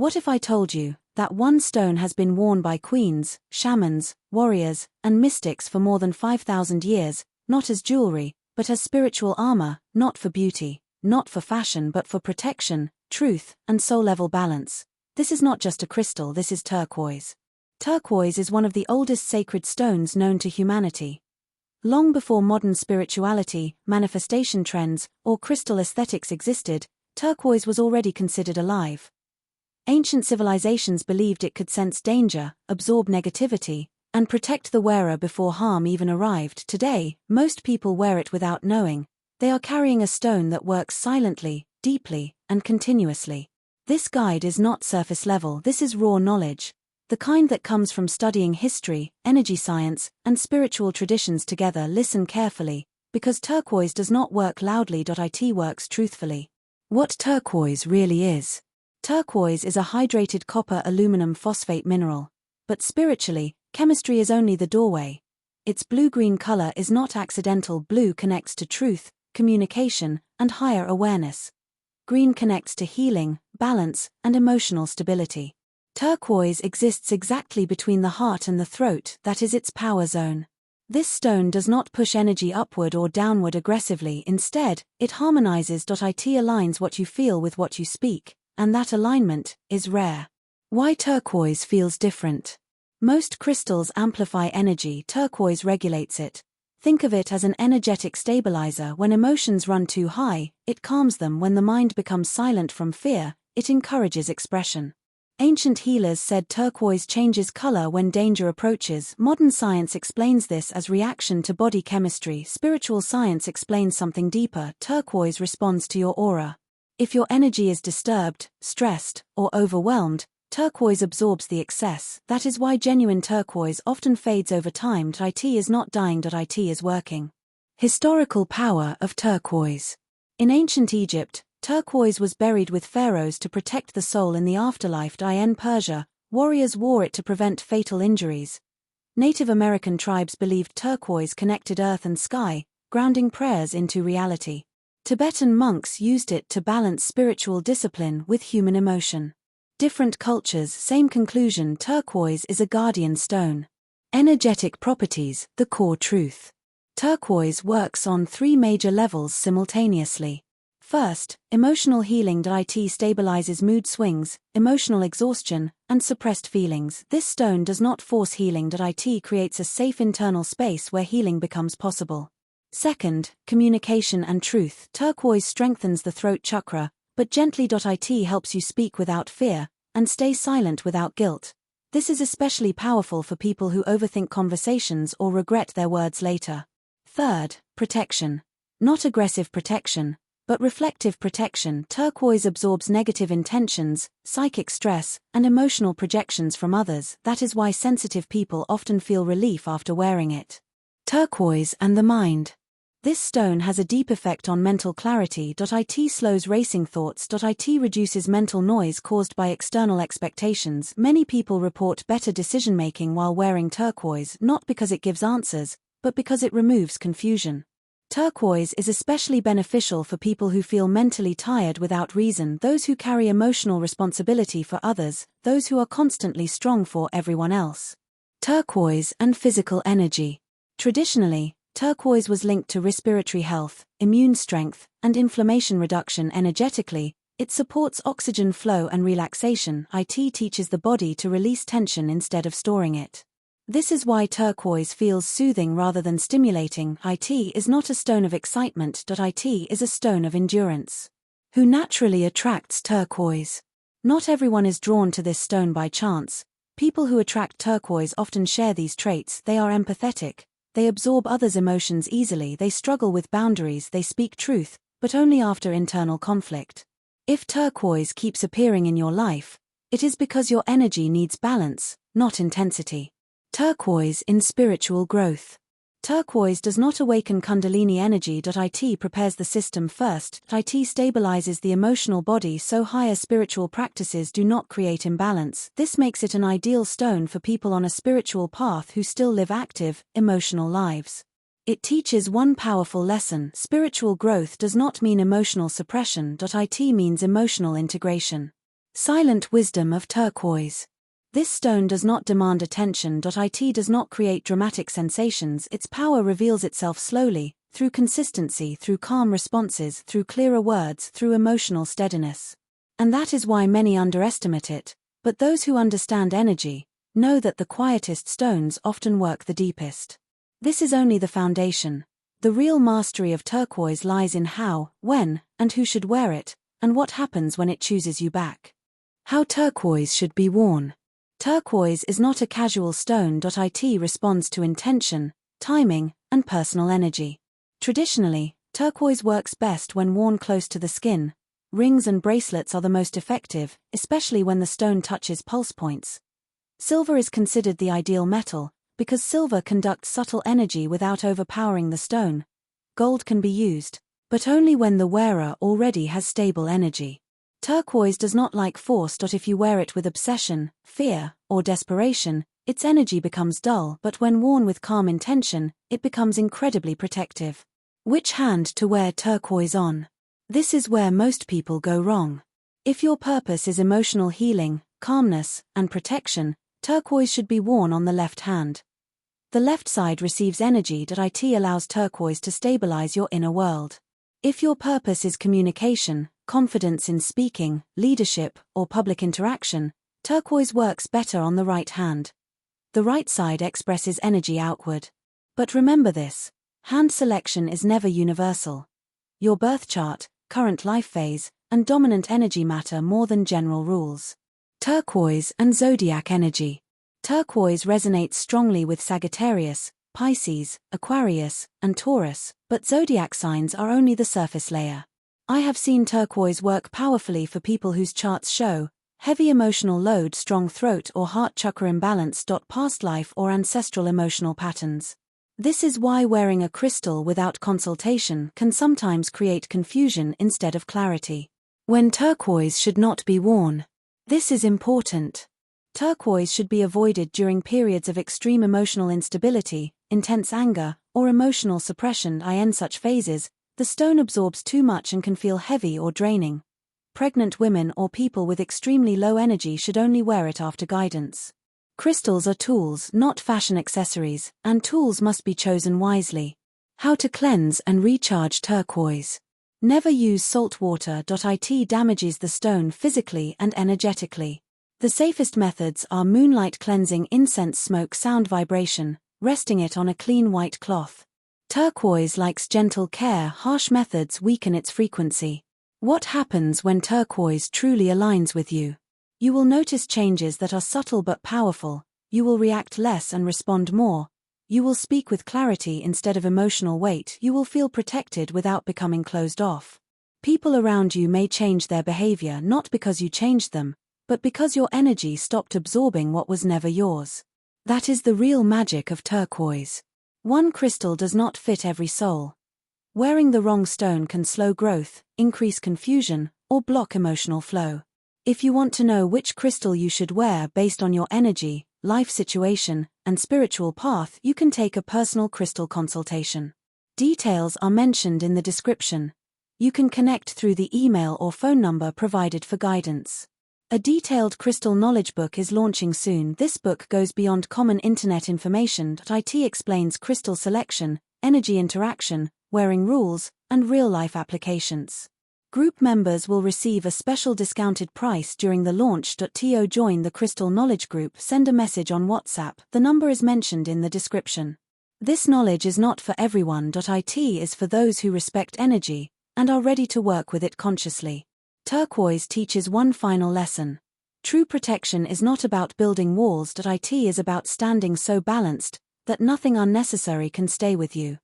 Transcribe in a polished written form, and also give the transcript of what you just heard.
What if I told you that one stone has been worn by queens, shamans, warriors, and mystics for more than 5,000 years, not as jewelry, but as spiritual armor, not for beauty, not for fashion but for protection, truth, and soul-level balance? This is not just a crystal, this is turquoise. Turquoise is one of the oldest sacred stones known to humanity. Long before modern spirituality, manifestation trends, or crystal aesthetics existed, turquoise was already considered alive. Ancient civilizations believed it could sense danger, absorb negativity, and protect the wearer before harm even arrived. Today, most people wear it without knowing. They are carrying a stone that works silently, deeply, and continuously. This guide is not surface level, this is raw knowledge. The kind that comes from studying history, energy science, and spiritual traditions together. Listen carefully, because turquoise does not work loudly. It works truthfully. What turquoise really is. Turquoise is a hydrated copper aluminum phosphate mineral. But spiritually, chemistry is only the doorway. Its blue-green color is not accidental. Blue connects to truth, communication, and higher awareness. Green connects to healing, balance, and emotional stability. Turquoise exists exactly between the heart and the throat, that is its power zone. This stone does not push energy upward or downward aggressively, instead, it harmonizes. It aligns what you feel with what you speak, and that alignment is rare. Why turquoise feels different? Most crystals amplify energy, turquoise regulates it. Think of it as an energetic stabilizer. When emotions run too high, it calms them. When the mind becomes silent from fear, it encourages expression. Ancient healers said turquoise changes color when danger approaches. Modern science explains this as reaction to body chemistry. Spiritual science explains something deeper. Turquoise responds to your aura. If your energy is disturbed, stressed, or overwhelmed, turquoise absorbs the excess. That is why genuine turquoise often fades over time. It is not dying. It is working. Historical power of turquoise. In ancient Egypt, turquoise was buried with pharaohs to protect the soul in the afterlife. In Persia, warriors wore it to prevent fatal injuries. Native American tribes believed turquoise connected earth and sky, grounding prayers into reality. Tibetan monks used it to balance spiritual discipline with human emotion. Different cultures, same conclusion. Turquoise is a guardian stone. Energetic properties, the core truth. Turquoise works on 3 major levels simultaneously. First, emotional healing. It stabilizes mood swings, emotional exhaustion, and suppressed feelings. This stone does not force healing. It creates a safe internal space where healing becomes possible. Second, communication and truth. Turquoise strengthens the throat chakra, but gently. It helps you speak without fear, and stay silent without guilt. This is especially powerful for people who overthink conversations or regret their words later. Third, protection. Not aggressive protection, but reflective protection. Turquoise absorbs negative intentions, psychic stress, and emotional projections from others. That is why sensitive people often feel relief after wearing it. Turquoise and the mind. This stone has a deep effect on mental clarity. It slows racing thoughts. It reduces mental noise caused by external expectations. Many people report better decision-making while wearing turquoise, not because it gives answers, but because it removes confusion. Turquoise is especially beneficial for people who feel mentally tired without reason, those who carry emotional responsibility for others, those who are constantly strong for everyone else. Turquoise and physical energy. Traditionally, turquoise was linked to respiratory health, immune strength, and inflammation reduction. Energetically, it supports oxygen flow and relaxation. It teaches the body to release tension instead of storing it. This is why turquoise feels soothing rather than stimulating. It is not a stone of excitement. It is a stone of endurance. Who naturally attracts turquoise? Not everyone is drawn to this stone by chance. People who attract turquoise often share these traits. They are empathetic. They absorb others' emotions easily. They struggle with boundaries. They speak truth, but only after internal conflict. If turquoise keeps appearing in your life, it is because your energy needs balance, not intensity. Turquoise in spiritual growth. Turquoise does not awaken Kundalini energy. It prepares the system first. It stabilizes the emotional body so higher spiritual practices do not create imbalance. This makes it an ideal stone for people on a spiritual path who still live active, emotional lives. It teaches one powerful lesson: spiritual growth does not mean emotional suppression. It means emotional integration. Silent wisdom of turquoise. This stone does not demand attention. It does not create dramatic sensations. Its power reveals itself slowly, through consistency, through calm responses, through clearer words, through emotional steadiness. And that is why many underestimate it, but those who understand energy know that the quietest stones often work the deepest. This is only the foundation. The real mastery of turquoise lies in how, when, and who should wear it, and what happens when it chooses you back. How turquoise should be worn. Turquoise is not a casual stone. It responds to intention, timing, and personal energy. Traditionally, turquoise works best when worn close to the skin. Rings and bracelets are the most effective, especially when the stone touches pulse points. Silver is considered the ideal metal, because silver conducts subtle energy without overpowering the stone. Gold can be used, but only when the wearer already has stable energy. Turquoise does not like force. If you wear it with obsession, fear, or desperation, its energy becomes dull, but when worn with calm intention, it becomes incredibly protective. Which hand to wear turquoise on? This is where most people go wrong. If your purpose is emotional healing, calmness, and protection, turquoise should be worn on the left hand. The left side receives energy. It allows turquoise to stabilize your inner world. If your purpose is communication, confidence in speaking, leadership, or public interaction, turquoise works better on the right hand. The right side expresses energy outward. But remember this: hand selection is never universal. Your birth chart, current life phase, and dominant energy matter more than general rules. Turquoise and zodiac energy. Turquoise resonates strongly with Sagittarius, Pisces, Aquarius, and Taurus, but zodiac signs are only the surface layer. I have seen turquoise work powerfully for people whose charts show heavy emotional load, strong throat or heart chakra imbalance. Past life or ancestral emotional patterns. This is why wearing a crystal without consultation can sometimes create confusion instead of clarity. When turquoise should not be worn. This is important. Turquoise should be avoided during periods of extreme emotional instability, intense anger, or emotional suppression. In such phases, the stone absorbs too much and can feel heavy or draining. Pregnant women or people with extremely low energy should only wear it after guidance. Crystals are tools, not fashion accessories, and tools must be chosen wisely. How to cleanse and recharge turquoise. Never use salt water. It damages the stone physically and energetically. The safest methods are moonlight cleansing, incense smoke, sound vibration, resting it on a clean white cloth. Turquoise likes gentle care. Harsh methods weaken its frequency. What happens when turquoise truly aligns with you? You will notice changes that are subtle but powerful. You will react less and respond more. You will speak with clarity instead of emotional weight. You will feel protected without becoming closed off. People around you may change their behavior not because you changed them, but because your energy stopped absorbing what was never yours. That is the real magic of turquoise. One crystal does not fit every soul. Wearing the wrong stone can slow growth, increase confusion, or block emotional flow. If you want to know which crystal you should wear based on your energy, life situation, and spiritual path, you can take a personal crystal consultation. Details are mentioned in the description. You can connect through the email or phone number provided for guidance. A detailed crystal knowledge book is launching soon. This book goes beyond common internet information. It explains crystal selection, energy interaction, wearing rules, and real-life applications. Group members will receive a special discounted price during the launch. To join the Crystal Knowledge Group, send a message on WhatsApp. The number is mentioned in the description. This knowledge is not for everyone. It is for those who respect energy and are ready to work with it consciously. Turquoise teaches one final lesson. True protection is not about building walls. It is about standing so balanced that nothing unnecessary can stay with you.